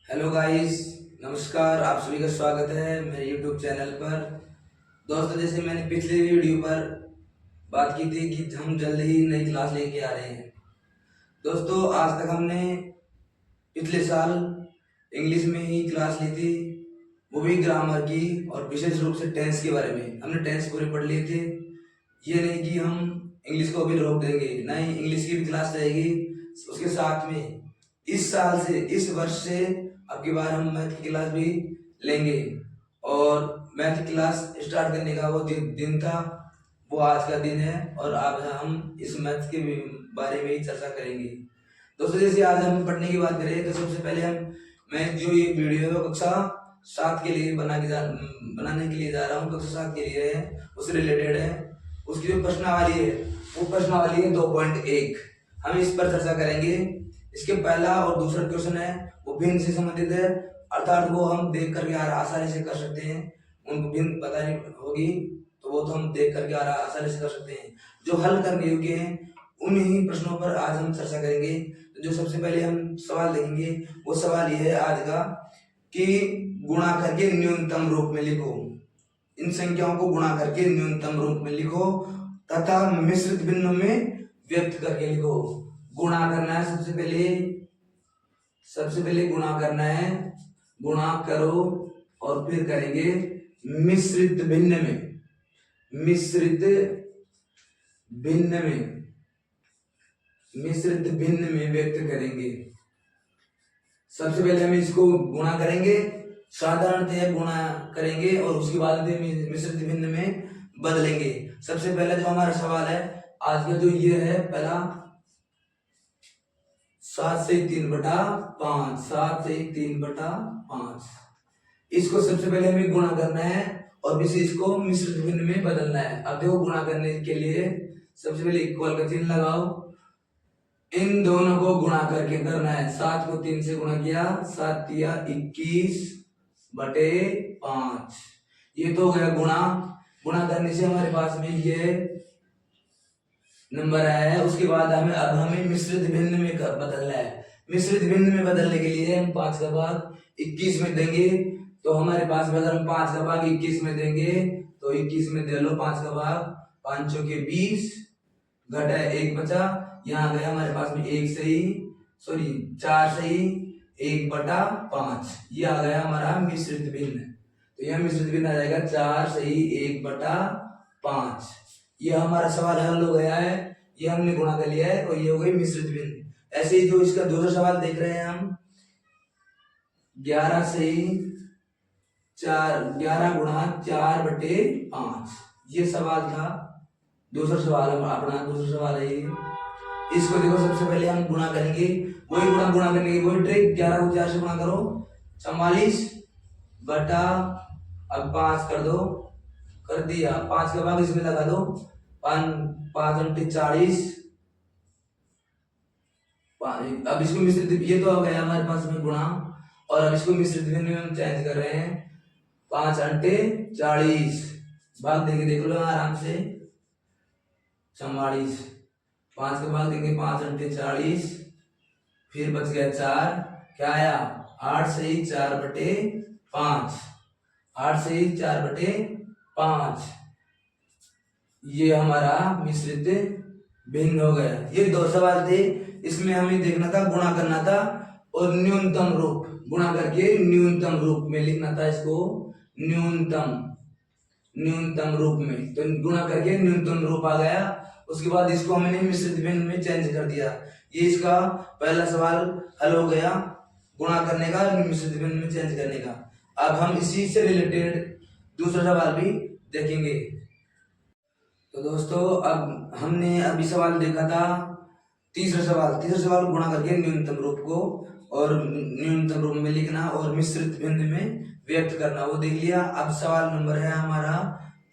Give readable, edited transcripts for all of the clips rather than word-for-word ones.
Hello guys, नमस्कार। आप सभी का स्वागत है मेरे यूट्यूब चैनल पर। दोस्तों, जैसे मैंने पिछले वीडियो पर बात की थी कि हम जल्द ही नई क्लास लेके आ रहे हैं। दोस्तों, आज तक हमने पिछले साल इंग्लिश में ही क्लास ली थी, वो भी ग्रामर की और विशेष रूप से टेंस के बारे में। हमने टेंस पूरे पढ़ लिए थे। ये नहीं कि हम इंग्लिश को भी रोक देंगे, नहीं, इंग्लिश की भी क्लास रहेगी। उसके साथ में इस साल से, इस वर्ष से अब की बार हम मैथ की क्लास भी लेंगे। और मैथ की क्लास स्टार्ट करने का वो दिन था, वो आज का दिन है। और आज हम इस मैथ के बारे में ही चर्चा करेंगे। दोस्तों, जैसे आज हम पढ़ने की बात करें तो सबसे पहले मैं जो ये वीडियो है वो कक्षा 7 के लिए बनाने के लिए जा रहा हूँ। कक्षा 7 के लिए है, उससे रिलेटेड है। उसकी जो प्रश्नावली है वो प्रश्नावली है 2.1। हम इस पर चर्चा करेंगे। इसके पहला और दूसरा क्वेश्चन है वो भिन्न से संबंधित है, अर्थात वो हम देख करके आसानी से कर सकते हैं। उनको भिन्न पता नहीं होगी तो वो तो हम देख करके आसानी से कर सकते हैं। जो हल करने योग्य हैं उन्हीं प्रश्नों पर आज हम चर्चा करेंगे। तो जो सबसे पहले हम सवाल देखेंगे वो सवाल ये है आज का कि गुणा करके न्यूनतम रूप में लिखो। इन संख्याओं को गुणा करके न्यूनतम रूप में लिखो तथा मिश्रित भिन्नों में व्यक्त करके लिखो। गुणा करना है सबसे पहले गुणा करना है। गुणा करो और फिर करेंगे मिश्रित भिन्न में। मिश्रित भिन्न में व्यक्त करेंगे। सबसे पहले हम इसको गुणा करेंगे, साधारणतः गुणा करेंगे और उसके बाद फिर मिश्रित भिन्न में बदलेंगे। सबसे पहला जो हमारा सवाल है आज का जो ये है पहला, 7 से 3/5। 7 से 3/5 इसको सबसे पहले हमें गुणा करना है और फिर इसको मिश्रित भिन्न में बदलना है। अब देखो, गुणा करने के लिए सबसे पहले इक्वल का चिन्ह लगाओ। इन दोनों को गुणा करके करना है। 7 को 3 से गुणा किया, 7 तिया 21/5। ये तो हो गया गुणा। गुणा करने से हमारे पास में ये नंबर आया है। उसके बाद हमें मिश्रित भिन्न में बदलना है। मिश्रित भिन्न में बदलने के लिए हम 5 का भाग 21 में देंगे। तो हमारे पास में अगर हम 5 का भाग 21 में देंगे तो 21 में दे लो 5 का भाग, 5 चौके 20, घटा 1 बचा। यहाँ गया हमारे पास में 4 सही 1/5। ये आ गया हमारा मिश्रित भिन्न। तो यह मिश्रित भिन्न आ जाएगा 4 सही 1/5। ये हमारा सवाल हल हो गया है। ये हमने गुणा कर लिया है और ये हो गई मिश्रित भिन्न। ऐसे ही जो इसका दूसरा सवाल देख रहे हैं हम, 11 गुणा 4/5। ये सवाल था। दूसरा सवाल अपना दूसरा सवाल है ये। इसको देखो, सबसे पहले हम गुणा करेंगे। वही गुणा करने की वही ट्रिक। 11 को 4 से गुणा करो 44 बटा, अब 5 कर दो, कर दिया। 5 का भाग इसमें लगा दो, 5 × 40। अब इसको मिश्रित, ये तो हो गया हमारे पास में गुणा, और अब इसको मिश्रित भिन्न में हम चेंज कर रहे हैं। 5 × 40 भाग देंगे, देख लो आराम से। 44 5 का भाग देंगे 5 × 40, फिर बच गया 4। क्या आया? 8 सही 4/5। 8 सही 4/5। ये हमारा मिश्रित भिन्न हो गया। ये 2 सवाल थे। इसमें हमें देखना था, गुणा करना था और न्यूनतम रूप, गुणा करके न्यूनतम रूप में लिखना था इसको। न्यूनतम रूप में, तो गुणा करके न्यूनतम रूप आ गया। उसके बाद इसको हमने मिश्रित भिन्न में चेंज कर दिया। ये इसका पहला सवाल हल हो गया, गुणा करने का, मिश्रित भिन्न में चेंज करने का। अब हम इसी से रिलेटेड दूसरा सवाल भी देखेंगे। तो दोस्तों, अब हमने अभी सवाल देखा था तीसरा सवाल गुणा करके न्यूनतम रूप को और न्यूनतम रूप में लिखना और मिश्रित भिन्न में व्यक्त करना, वो देख लिया। अब सवाल नंबर है हमारा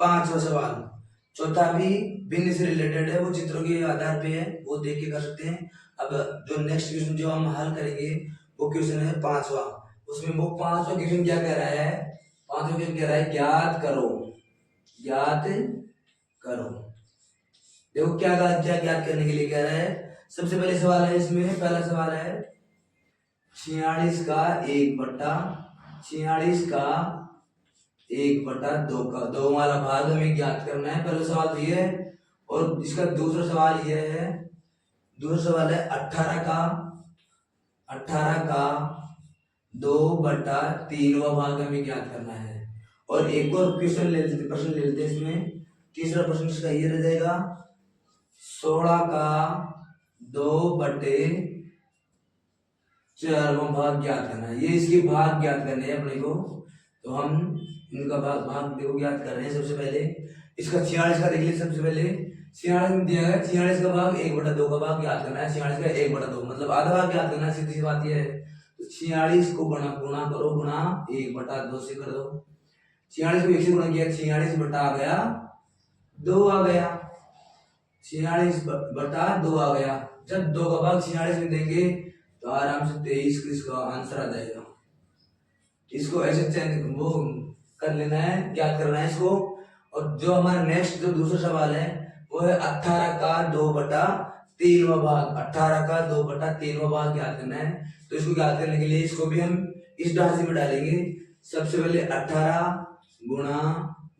5वां सवाल। चौथा भी भिन्न से रिलेटेड है, वो चित्रों के आधार पे है, वो देख के कर सकते हैं। अब जो नेक्स्ट क्वेश्चन जो हम हल करेंगे वो क्वेश्चन है 5वां। उसमें वो 5वां क्वेश्चन क्या कह रहा है? 5वां क्वेश्चन कह रहा है ज्ञात करो। देखो क्या ज्ञात करने के लिए कह रहा है। सबसे पहले सवाल है इसमें, पहला सवाल है 46 का 1/46 का 1/2 वाला भाग हमें ज्ञात करना है। पहला सवाल तो ये है। और इसका दूसरा सवाल ये है, 18 का 2/3 भाग हमें ज्ञात करना है। और एक और प्रश्न ले लेते हैं इसमें। तीसरा प्रश्न इसका ये रह जाएगा, 16 का 2/4 भाग ज्ञात करना है। ये इसके भाग ज्ञात करने हैं अपने को। तो हम इनका भाग देखो ज्ञात कर रहे हैं। सबसे पहले इसका 46 का देख लीजिए। सबसे पहले 46 में दिया गया, 46 का भाग 1/2 का भाग ज्ञात करना है। 46 का 1/2 मतलब आधा भाग ज्ञात करना है। सीधी सी बात ये है। तो 46 को गुणा करो, गुणा 1/2 से कर दो। 46 को 1 से गुणा किया, 46 बटा आ गया 2 आ गया। 46/2 आ गया। जब 2 का भाग 46 में देंगे तो आराम से 23 इसका आंसर आ जाएगा। इसको ऐसे चेंज वो कर लेना है, ज्ञात करना है इसको। और जो हमारा नेक्स्ट जो दूसरा सवाल है वो है 18 का 2/3 भाग। 18 का 2/3 भाग ज्ञात करना है। तो इसको ज्ञात करने के लिए इसको भी हम इस ढांचे में डालेंगे। सबसे पहले 18 गुणा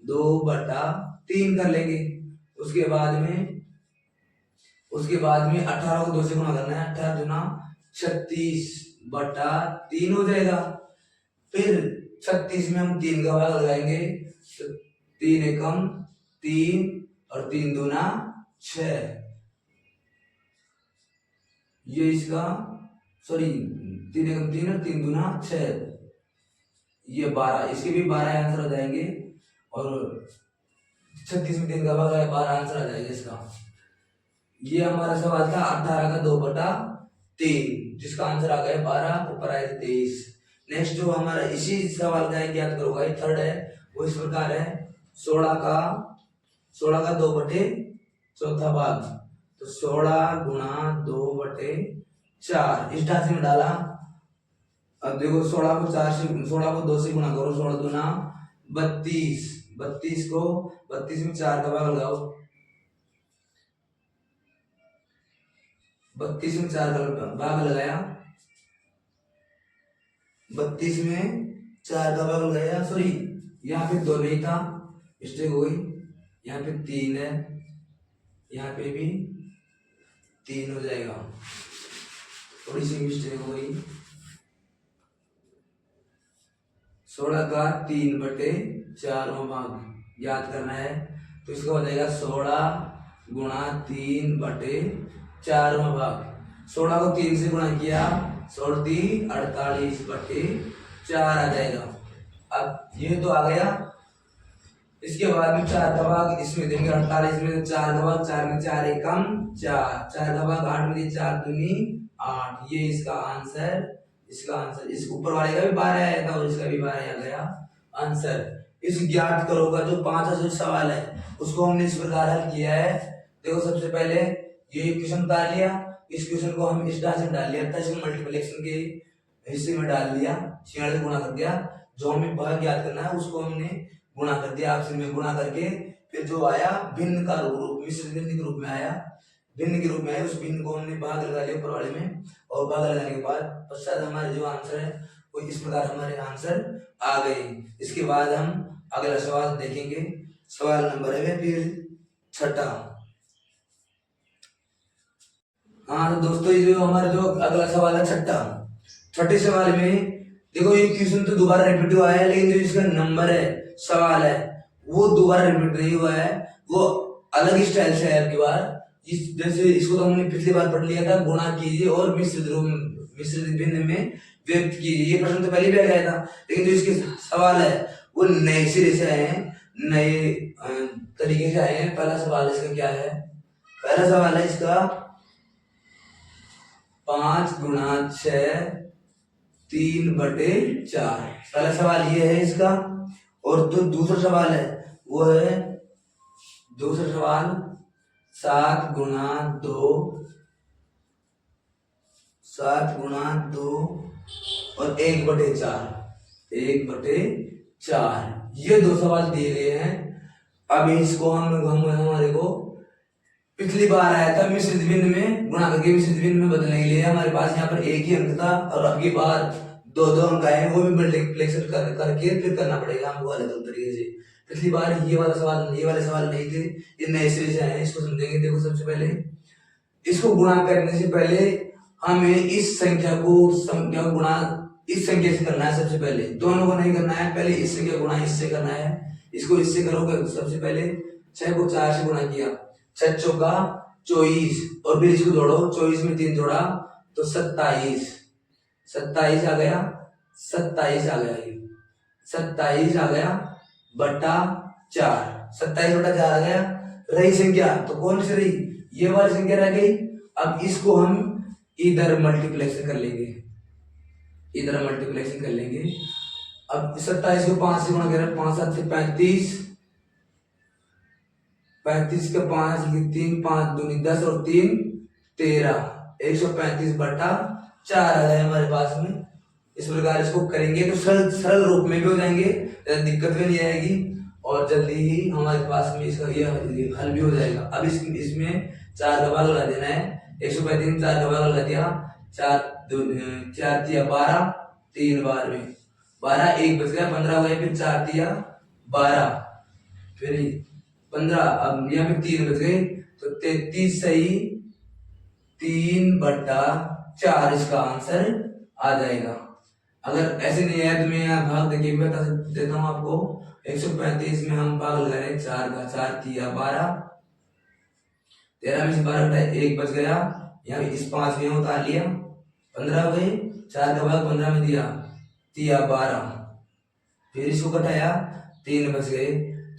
2/3 कर लेंगे। उसके बाद में 18 को 2 से गुणा करना है। 18 दूना 36/3 हो जाएगा। फिर 36 में हम 3 का भाग लगाएंगे। तो 3 एकम 3 और 3 दूना 6। ये इसका 3 एकम 3 और 3 दूना 6, ये 12। इसके भी 12 आंसर आ जाएंगे। और 36 में 3 का भाग है, 12 आंसर आ जाएगा इसका। ये हमारा सवाल था 18 का 2/3, जिसका आंसर आ गया 12, ऊपर आया 23। नेक्स्ट जो हमारा इसी सवाल का है ज्ञात करोगा, ये थर्ड है, वो इस प्रकार है। 16 का 2/4 भाग। तो 16 गुणा 2/4 इस ढांचे में डाला। अब देखो 16 को 2 से गुणा करो। 16 दूना 32। 32 में 4 का भाग लगाओ। 32 में 4 का भाग लगाया। 32 में 4 का भाग लगाया। यहाँ पे 2 नहीं था, मिस्टेक हो गई। यहाँ पे 3 है, यहाँ पे भी 3 हो जाएगा। थोड़ी सी मिस्टेक हो गई। 16 का 3/4 भाग याद करना है। तो इसका हो जाएगा 16 गुणा 3/4 भाग। 16 को 3 से गुणा किया, 16 48/4 आ जाएगा। अब ये तो आ गया। इसके बाद में 4 का भाग इसमें देंगे। 48 में 4 का भाग, 4 में 4 एकम 4, 4 का भाग 8 में 4 दूनी 8। ये इसका आंसर इस ऊपर वाले का भी 12 आया था और इसका भी 12 आ गया आंसर। इस ज्ञात करो का जो 5 सवाल है उसको हमने इस प्रकार हल किया है। देखो सबसे पहले ये क्वेश्चन उतार लिया, इस क्वेश्चन को हम इस ढांचे में डाल लिया था, इसको मल्टीप्लिकेशन के हिस्से में डाल लिया, 46 गुणा कर दिया। जो हमें भाग ज्ञात करना है उसको हमने गुणा कर दिया, आपसे में गुणा करके फिर जो आया भिन्न का रूप, मिश्र भिन्न के रूप में आया, भिन्न के रूप में आया। उस भिन्न को हमने भाग लगा लिया ऊपर वाले में, और भाग लगाने के बाद पश्चात हमारे जो आंसर है वो इस प्रकार हमारे आंसर आ गए। इसके बाद हम अगला सवाल देखेंगे। सवाल नंबर है फिर 6। हाँ तो दोस्तों ये जो हमारा जो अगला सवाल है 6 सवाल में देखो ये क्वेश्चन तो दोबारा रिपीट हुआ है, लेकिन जो इसका नंबर है सवाल है वो दोबारा रिपीट नहीं हुआ है, वो अलग ही स्टाइल से है। आपकी बार जैसे इसको तो हमने पिछली बार पढ़ लिया था, गुणा कीजिए और मिश्र भिन्न में व्यक्त कीजिए। ये प्रश्न तो पहले भी आ गया था, लेकिन जो इसके सवाल है वो नए सिरे से आए हैं, नए तरीके से आए हैं। पहला सवाल इसका क्या है? पहला सवाल है इसका 5 गुणा 6 3/4। पहला सवाल ये है इसका। और जो दूसरा सवाल है वो है दूसरा सवाल 7 गुणा 2 और 1/4। ये 2 सवाल दिए गए हैं। अब इसको हम हमारे को पिछली बार आया था मिश्रित भिन्न में गुणा करके मिश्रित भिन्न में बदलने के लिए हमारे पास यहाँ पर एक ही अंक था, और अब की बार दो दो अंक आए, वो भी मल्टीप्लिकेशन करके फिर करना पड़ेगा हमको अलग अलग तरीके से। पिछली बार ये वाले सवाल नहीं थे, ये नए सिरे से आए हैं, इसको समझेंगे। देखो सबसे पहले इसको गुणा करने से पहले हमें इस संख्या को गुणा इस संख्या से करना है। सबसे पहले दोनों को नहीं करना है, पहले इस संख्या गुणा इससे करना है। इसको इससे करोगे, सबसे पहले 6 को 4 से गुणा किया, 6 चौका 24, और फिर इसको जोड़ो, 24 में 3 जोड़ा तो 27 आ गया, 27 आ गया, ये 27 आ गया बटा 4, 27 बटा 4 आ गया। रही संख्या तो कौन सी रही, ये वाली संख्या रह गई। अब इसको हम इधर मल्टीप्लेक्शन कर लेंगे, अब 27 को 5 से गुणा करें, 5 7 से 35, 35 का 5 3, 5 दूनी 10 और 3 13, 135 बटा 4 आ गया हमारे पास में। इस प्रकार इसको करेंगे तो सरल रूप में भी हो जाएंगे, दिक्कत भी नहीं आएगी, और जल्दी ही हमारे पास में इसका ये हल भी हो जाएगा। अब इसमें 4 का भाग लगा देना है, 135 में 4 का भाग लगा दिया, 4 4 12, 3 बार में 12, 1 बच गया, 15 हो गया, फिर 4 दिया 12, फिर 15, अब यहाँ पे 3 बच गए तो 33 सही 3 बटा 4 इसका आंसर आ जाएगा। अगर ऐसे नहीं है तो मैं यहाँ भाग देके बता देता हूँ आपको। 135 में हम भाग लगा रहे 4 का, 4 दिया 12, 13 में से 12 घटाए 1 बच गया, यहाँ इस 5 में उतार लिया, 15 हो गए, 4 का भाग 15 में दिया 12, फिर इसको घटाया 3 बच गए,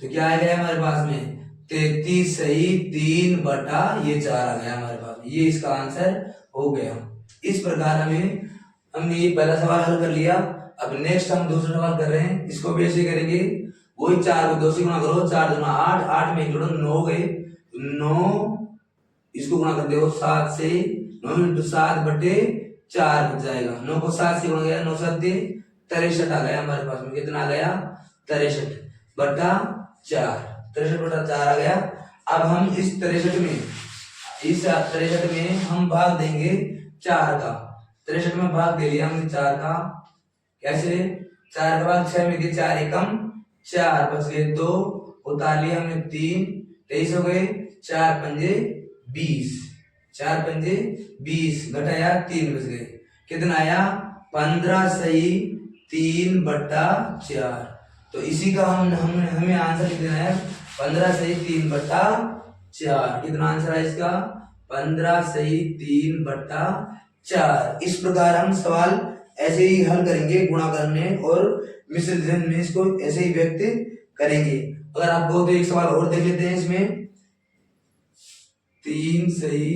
तो क्या आ गया हमारे पास में 33 सही 3 बटा ये 4 आ गया हमारे पास, ये इसका आंसर हो गया। इस प्रकार हमने ये पहला सवाल हल कर लिया। अब नेक्स्ट हम दूसरा सवाल कर रहे हैं, इसको भी ऐसे करेंगे, वही 4 को 2 से गुणा करो, 4 दूना 8, 8 में जोड़ो 9 गए, 9 इसको गुणा कर दो 7 से, 9 इंटू 7 बटे 4 बच जाएगा, 9 को 7 से गुणा किया, 9 7 दे 63 आ गया हमारे पास में। कितना आ गया 63 बटा 4, 63 बटा 4 आ गया। अब हम इस 63 में हम भाग देंगे 4 का, 63 में भाग दे लिया हमने 4 का, कैसे 4 का भाग 6 में दिया, 4 एकम 4 बच गए 2, उतार लिया हमने 3, 23 हो गए, 4 पंजे 20, 4 पंजे 20 घटाया 3 बच गए, कितना आया 15 सही 3 बटा 4। तो इसी का हमें आंसर कितना है 15 सही 3 बटा 4। कितना आंसर है इसका 15 सही 3 बटा 4। इस प्रकार हम सवाल ऐसे ही हल करेंगे, गुणा करने और मिश्रित भिन्न में इसको ऐसे ही व्यक्त करेंगे। अगर आप कहो तो एक सवाल और देख लेते हैं इसमें, 3 सही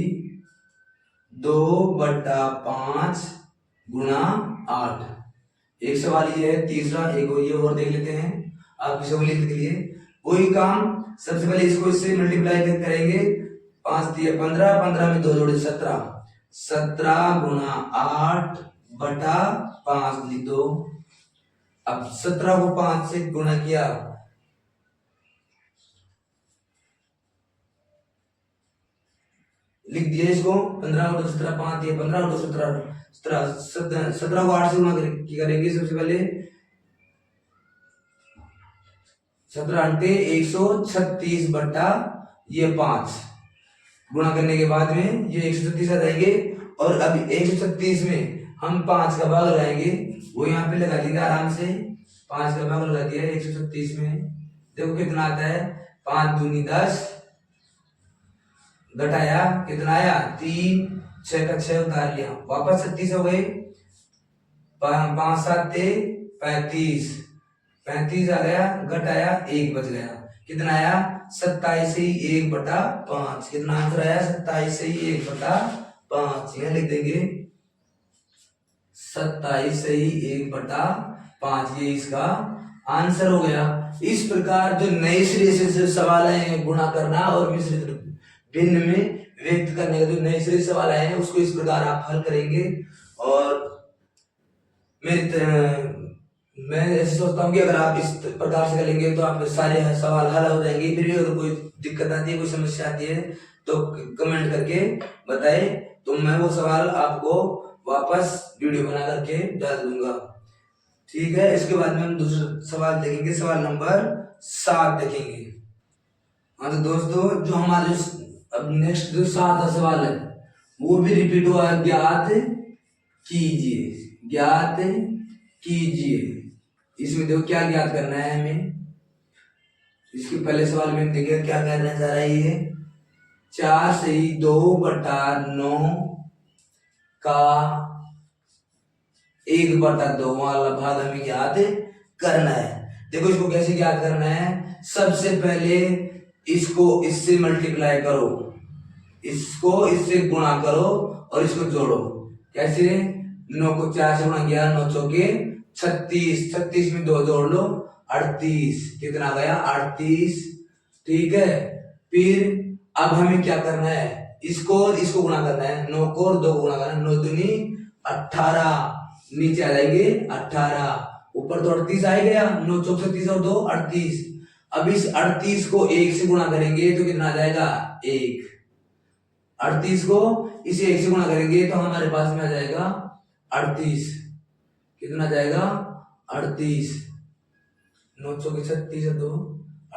2 बटा 5 गुणा 8। एक सवाल ये है, तीसरा एक ये और देख लेते हैं आपकी सहूलियत के लिए। वही काम, सबसे पहले इसको इससे मल्टीप्लाई करेंगे, 5 दिया 15, 15 में 2 जोड़े 17, 17 गुणा 8 बटा 5 लिख दो। अब 17 को 5 से गुणा किया, लिख दिया इसको, 15 को 17 5 दिया, 15 को 17 17 को 8 से गुणा करेंगे। सबसे पहले 17 अंटे 136 बटा ये 5 गुणा करने के बाद में ये 136 आ जाएंगे। और अब 136 में हम 5 का भाग लगाएंगे, वो यहाँ पे लगा देंगे आराम से, 5 का भाग लगा दिया 136 में, देखो कितना आता है 5 दूनी 10, घटाया कितना आया 3, 6 का 6 उतार लिया, वापस 36 हो गए, 5 7 35, 35 आ गया, घटाया 1 बच गया, कितना आया 27 से 1 बटा 5। कितना आंसर आया 27 से 1 बटा 5, यह लिख देंगे 27 से 1 बटा 5, ये इसका आंसर हो गया। इस प्रकार जो नए सिरे से सवाल है गुणा करना और मिश्रित भिन्न में व्यक्त करने का जो नए सिरे सवाल आए हैं उसको इस प्रकार आप हल करेंगे। और मैं ऐसे सोचता हूँ कि अगर आप इस प्रकार से करेंगे तो आप सारे सवाल हल हो जाएंगे। फिर भी अगर कोई दिक्कत आती है, कोई समस्या आती है तो कमेंट करके बताए, तो मैं वो सवाल आपको वापस वीडियो बना करके डाल दूंगा। ठीक है, इसके बाद में हम दूसरा सवाल देखेंगे, सवाल नंबर 7 देखेंगे। हाँ तो दोस्तों, जो हमारे अब नेक्स्ट जो 7वां सवाल है वो भी रिपीट हुआ है, ज्ञात कीजिए, ज्ञात कीजिए। इसमें देखो क्या ज्ञात करना है हमें। इसके पहले सवाल में देखिए क्या करना चाह रहा है ये, 4 से 2/9 का 1/2 वाला भाग हमें ज्ञात करना है। देखो इसको कैसे ज्ञात करना है, सबसे पहले इसको इससे मल्टीप्लाई करो, इसको इससे गुणा करो और इसको जोड़ो। कैसे, 9 को 4 से गुणा किया, 9 चौके 36, 36 में 2 जोड़ लो 38, कितना गया 38। ठीक है, फिर अब हमें क्या करना है, इसको और इसको गुणा करना है, 9 को और 2 को गुणा करना है, 9 दूनी 18, नीचे आ जाएंगे 18, ऊपर तो 38 आ गया, 9 चौक 36 और 2 38। अब इस 38 को 1 से गुणा करेंगे तो कितना आ जाएगा 1, 38 को इसे 1 से गुणा करेंगे तो हमारे पास में आ जाएगा 38, कितना आ जाएगा 38, 9 चौक 36 और 2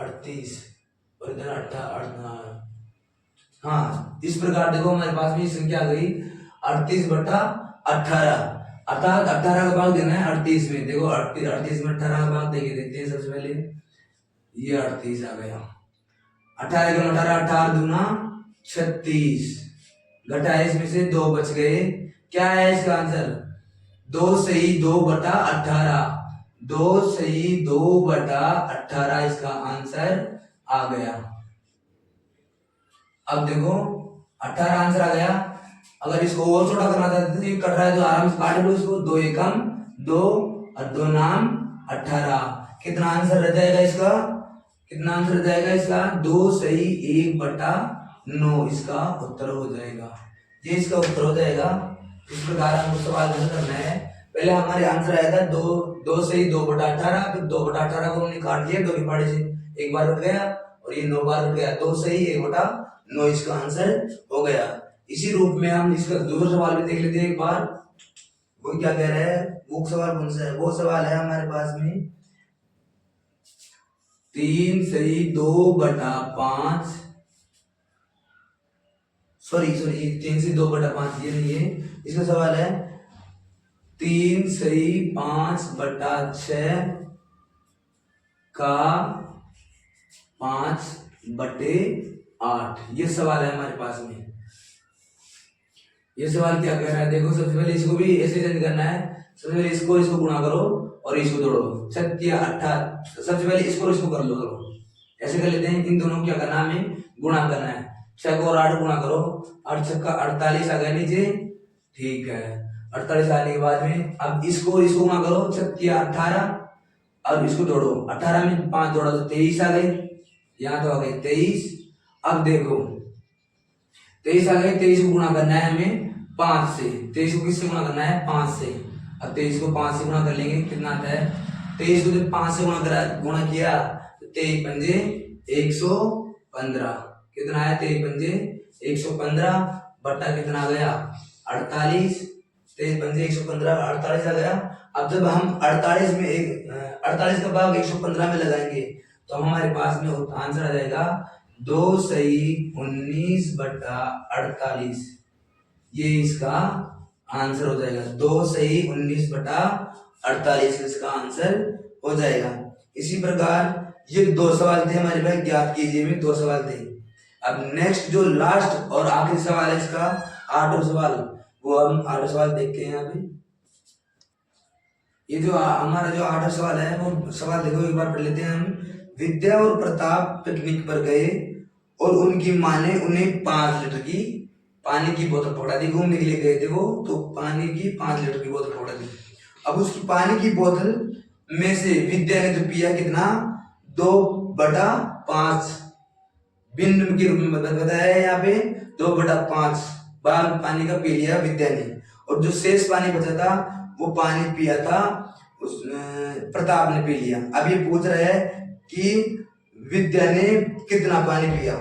38 और इधर 18। हाँ, इस प्रकार देखो हमारे पास में संख्या आ गई 38/18, अर्थात 18 का भाग देना है 38 में। देखो 38 में 18 का भाग देके देखते हैं। सबसे पहले ये 38 आ गया, 18 का 18, 18 दूना 36, घटा इसमें से 2 बच गए। क्या है इसका आंसर, 2 सही 2/18, 2 सही 2/18 इसका आंसर आ गया। अब देखो 18 आंसर आ गया। अगर इसको और छोटा करना चाहते तो ये कट रहा है तो आराम से काट लो इसको, 2 एकम 2 और 2 नाम 18। कितना आंसर रह जाएगा इसका, कितना आंसर रह जाएगा इसका, 2 सही 1/9 इसका उत्तर हो जाएगा। ये इसका उत्तर हो जाएगा। इस प्रकार हमको सवाल हल करना है। पहले हमारे आंसर आया था 2 सही 2/18, फिर 2/18 को हमने काट दिया 2 के पहाड़े से, एक बार कट गया और ये 9 बार कट गया, 2 सही 1/9 इसका आंसर हो गया। इसी रूप में हम इसका दूसरा सवाल भी देख लेते हैं एक बार। वो क्या कह रहा है, वो सवाल कौन सा है, वो सवाल है हमारे पास में 3 सही 2/5, सॉरी 3 से 2/5 ये नहीं है। इसका सवाल है 3 सही 5/6 का 5/8, ये सवाल है हमारे पास में। ये सवाल क्या कह रहा है, देखो सबसे पहले इसको भी ऐसे चेंज करना है। सबसे पहले इसको गुणा करो और इसको जोड़ो, 6 या 18। सबसे पहले इसको इसको कर लो, ऐसे कर लेते हैं। इन दोनों को क्या करना है, हमें गुणा करना है। 6 को और 8 गुणा करो, 8 6 का 48 आ गया नीचे। ठीक है, 48 आने के बाद में अब इसको गुणा करो, 6 या 18 और इसको जोड़ो, 18 में 5 जोड़ा तो 23 आ गए, यहाँ तो आ गए 23। अब देखो 23 आ गए, 23 को गुणा करना है हमें 5 से। 23 को किससे गुणा करना है, 5 से। अब 23 को 5 से गुणा कर लेंगे, कितना आता है, 23 को जब 5 से गुणा किया तो 23 पंजे 115, कितना है 23 पंजे 115 बट्टा कितना आ गया 48, 23 पंजे 115 48 आ गया। अब जब हम 48 में 48 का भाग 115 में लगाएंगे तो हमारे पास में आंसर आ जाएगा 2 सही 19/48, ये इसका आंसर हो जाएगा। 2 सही 19/48 इसका आंसर हो जाएगा। इसी प्रकार ये 2 सवाल थे हमारे पास, ज्ञात कीजिए में 2 सवाल थे। अब नेक्स्ट जो लास्ट और आखिरी सवाल है इसका 8वां सवाल, वो हम 8वां सवाल देखते हैं। अभी ये जो हमारा जो 8वां सवाल है वो सवाल देखो एक बार पढ़ लेते हैं हम। विद्या और प्रताप पिकनिक पर गए और उनकी माँ ने उन्हें 5 लीटर की पानी की बोतल पकड़ा दी। घूमने के लिए गए थे वो, तो पानी की 5 लीटर की बोतल पकड़ा दी। अब उसकी पानी की बोतल में से विद्या ने जो पिया कितना, 2/5 भिन्न के रूप में बताया है यहाँ पे, 2/5 बार पानी का पी लिया विद्या ने, और जो शेष पानी बचा था वो पानी पिया था प्रताप ने पी लिया। अब ये पूछ रहा है कि विद्या ने कितना पानी पिया,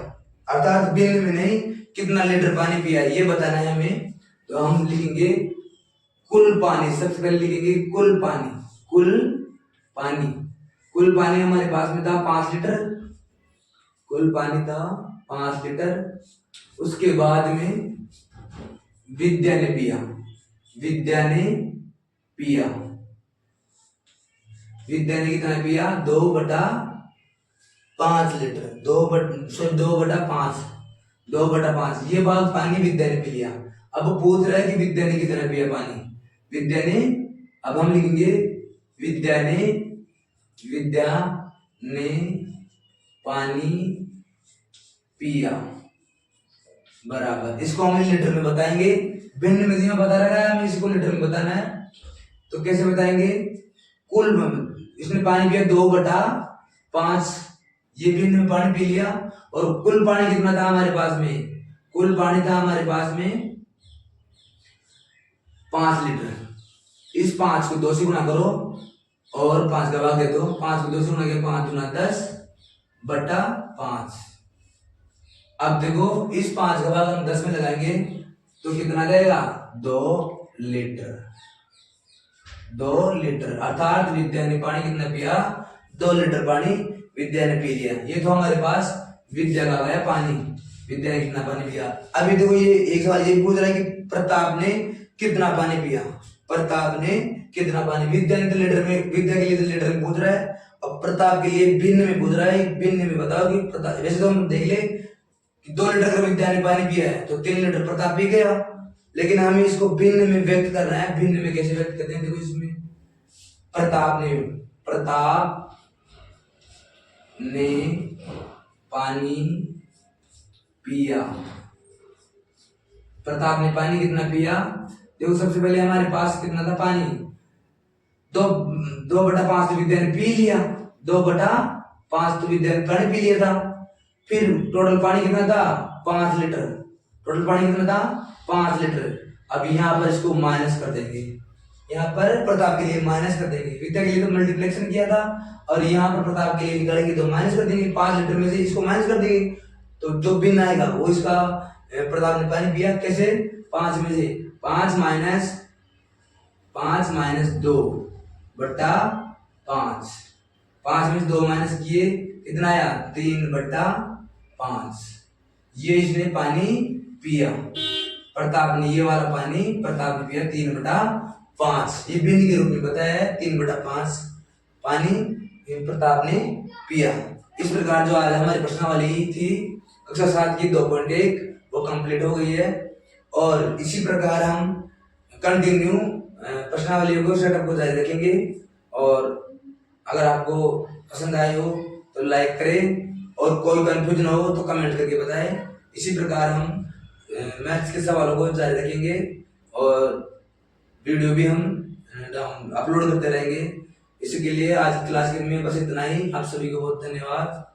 अर्थात भिन्न में नहीं, कितना लीटर पानी पिया ये बताना है हमें। तो हम लिखेंगे कुल पानी, सबसे पहले लिखेंगे कुल पानी। कुल पानी हमारे पास में था 5 लीटर। कुल पानी था 5 लीटर। उसके बाद में विद्या ने पिया। विद्या ने कितना पिया? 2/5 लीटर। 2/5 ये बात पानी विद्या ने पी लिया। अब पूछ रहा है कि विद्या ने कितना पिया पानी। अब हम लिखेंगे विद्या ने पानी पिया बराबर, इसको हम लीटर में बताएंगे। भिन्न में बता रहा है, हमें इसको लीटर में बताना है। तो कैसे बताएंगे? इसने पानी पिया 2/5, ये भिन्न में पानी पी लिया। और कुल पानी कितना था हमारे पास में? कुल पानी था हमारे पास में 5 लीटर। इस 5 को 2 से गुणा करो और 5 का भाग दे दो। 5 को 2 से गुणा किया, 5 दूना 10/5। अब देखो इस 5 का भाग हम 10 में लगाएंगे तो कितना जाएगा? 2 लीटर। 2 लीटर अर्थात विद्या ने पानी कितना पिया? 2 लीटर पानी विद्या ने पी लिया। ये तो हमारे पास विद्या का गया पानी, विद्या ने कितना पानी पिया। अभी देखो ये एक सवाल ये पूछ रहा है कि प्रताप ने कितना पानी पिया। प्रताप ने कितना पानी, विद्या ने तो लीटर में, विद्या के लिए तो लीटर में पूछ रहा है और प्रताप के लिए भिन्न में पूछ रहा है। भिन्न में बताओ कि प्रताप, वैसे तो हम देख ले कि 2 लीटर का विद्या ने पानी पिया है तो 3 लीटर प्रताप पी गया, लेकिन हमें इसको भिन्न में व्यक्त करना है। भिन्न में कैसे व्यक्त करते हैं? देखो इसमें प्रताप ने पानी पिया। प्रताप ने पानी कितना पिया? देखो सबसे पहले हमारे पास कितना था पानी? 2/5 तो विद्या ने पी लिया। 2/5 तो विद्या ने पानी पी लिया था। फिर टोटल पानी कितना था? 5 लीटर। टोटल पानी कितना था? 5 लीटर। अब यहाँ पर इसको माइनस कर देंगे। यहाँ पर प्रताप के लिए माइनस कर देंगे, विद्या के लिए तो मल्टीप्लिकेशन किया था और यहाँ पर प्रताप के लिए निकालेंगे तो माइनस कर देंगे। 5 लीटर में से इसको माइनस कर देंगे तो जो भिन्न आएगा वो इसका प्रताप ने पानी पिया। कैसे? 5 में से 5 माइनस 2/5। 5 में से 2 माइनस किए कितना आया? 3/5। ये इसने पानी पिया प्रताप ने, ये वाला पानी प्रताप ने पिया 3/5। ये भिन्न के रूप में बताया है। 3/5 पानी प्रताप ने पिया। इस प्रकार जो आज हमारी प्रश्नावली थी कक्षा 7 की 2.1 वो कंप्लीट हो गई है। और इसी प्रकार हम कंटिन्यू प्रश्नावलियों को सेटअप को जारी रखेंगे। और अगर आपको पसंद आए हो तो लाइक करें और कोई कंफ्यूजन हो तो कमेंट करके बताएं। इसी प्रकार हम मैथ्स के सवालों को जारी रखेंगे और वीडियो भी हम अपलोड करते रहेंगे। इसी के लिए आज की क्लास में बस इतना ही। आप सभी को बहुत धन्यवाद।